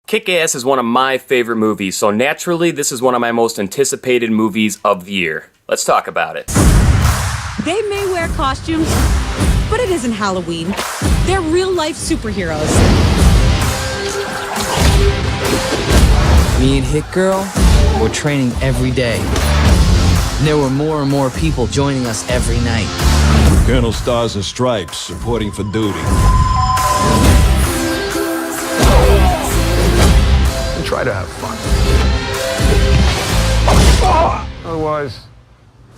Kick-Ass is one of my favorite movies, so naturally this is one of my most anticipated movies of the year. Let's talk about it. They may wear costumes, but it isn't Halloween. They're real-life superheroes. Me and Hit Girl were training every day. There were more and more people joining us every night. Colonel Stars and Stripes reporting for duty. And try to have fun. Otherwise,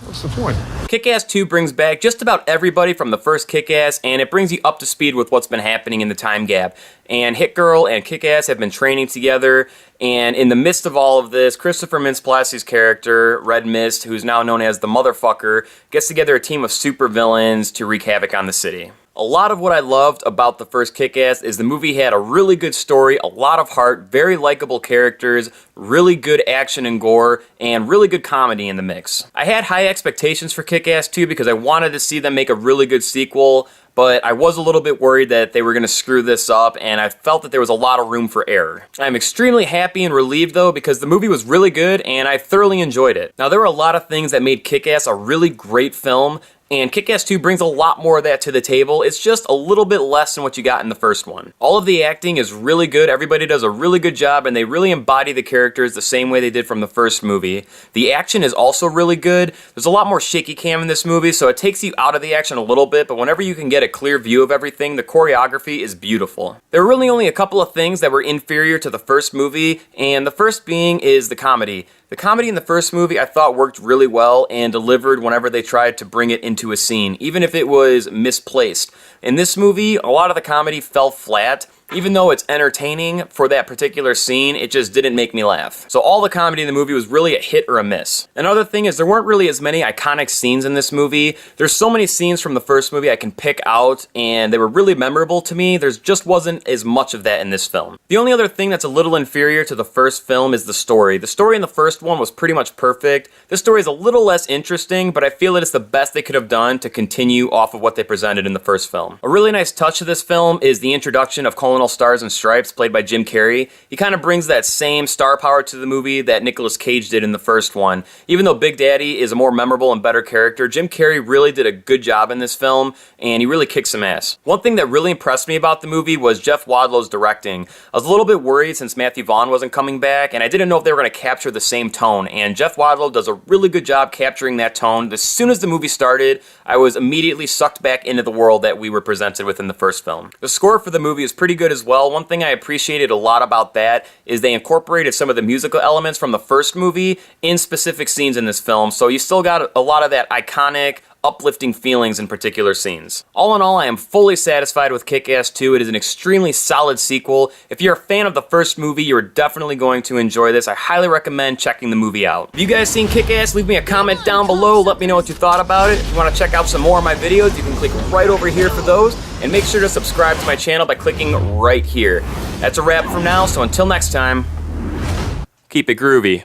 what's the point? Kick-Ass 2 brings back just about everybody from the first Kick-Ass, and it brings you up to speed with what's been happening in the time gap. And Hit Girl and Kick-Ass have been training together, and in the midst of all of this, Christopher Mintz-Plasse' character, Red Mist, who's now known as the Motherfucker, gets together a team of supervillains to wreak havoc on the city. A lot of what I loved about the first Kick-Ass is the movie had a really good story, a lot of heart, very likable characters, really good action and gore, and really good comedy in the mix. I had high expectations for Kick-Ass 2 because I wanted to see them make a really good sequel, but I was a little bit worried that they were going to screw this up, and I felt that there was a lot of room for error. I'm extremely happy and relieved, though, because the movie was really good, and I thoroughly enjoyed it. Now, there were a lot of things that made Kick-Ass a really great film, and Kick-Ass 2 brings a lot more of that to the table. It's just a little bit less than what you got in the first one. All of the acting is really good, everybody does a really good job, and they really embody the characters the same way they did from the first movie. The action is also really good. There's a lot more shaky cam in this movie, so it takes you out of the action a little bit, but whenever you can get a clear view of everything, the choreography is beautiful. There were really only a couple of things that were inferior to the first movie, and the first being is the comedy. The comedy in the first movie I thought worked really well and delivered whenever they tried to bring it into a scene, even if it was misplaced. In this movie, a lot of the comedy fell flat. Even though it's entertaining for that particular scene, it just didn't make me laugh. So all the comedy in the movie was really a hit or a miss. Another thing is there weren't really as many iconic scenes in this movie. There's so many scenes from the first movie I can pick out, and they were really memorable to me. There just wasn't as much of that in this film. The only other thing that's a little inferior to the first film is the story. The story in the first one was pretty much perfect. This story is a little less interesting, but I feel that it's the best they could have done to continue off of what they presented in the first film. A really nice touch to this film is the introduction of Colonel Stars and Stripes, played by Jim Carrey. He kind of brings that same star power to the movie that Nicolas Cage did in the first one. Even though Big Daddy is a more memorable and better character, Jim Carrey really did a good job in this film, and he really kicked some ass. One thing that really impressed me about the movie was Jeff Wadlow's directing. I was a little bit worried since Matthew Vaughn wasn't coming back, and I didn't know if they were going to capture the same tone, and Jeff Wadlow does a really good job capturing that tone. As soon as the movie started, I was immediately sucked back into the world that we were presented with in the first film. The score for the movie is pretty good as well. One thing I appreciated a lot about that is they incorporated some of the musical elements from the first movie in specific scenes in this film, so you still got a lot of that iconic, uplifting feelings in particular scenes. All in all, I am fully satisfied with Kick-Ass 2. It is an extremely solid sequel. If you're a fan of the first movie, you're definitely going to enjoy this. I highly recommend checking the movie out. If you guys seen Kick-Ass, leave me a comment down below. Let me know what you thought about it. If you want to check out some more of my videos, you can click right over here for those. And make sure to subscribe to my channel by clicking right here. That's a wrap from now, so until next time, keep it groovy.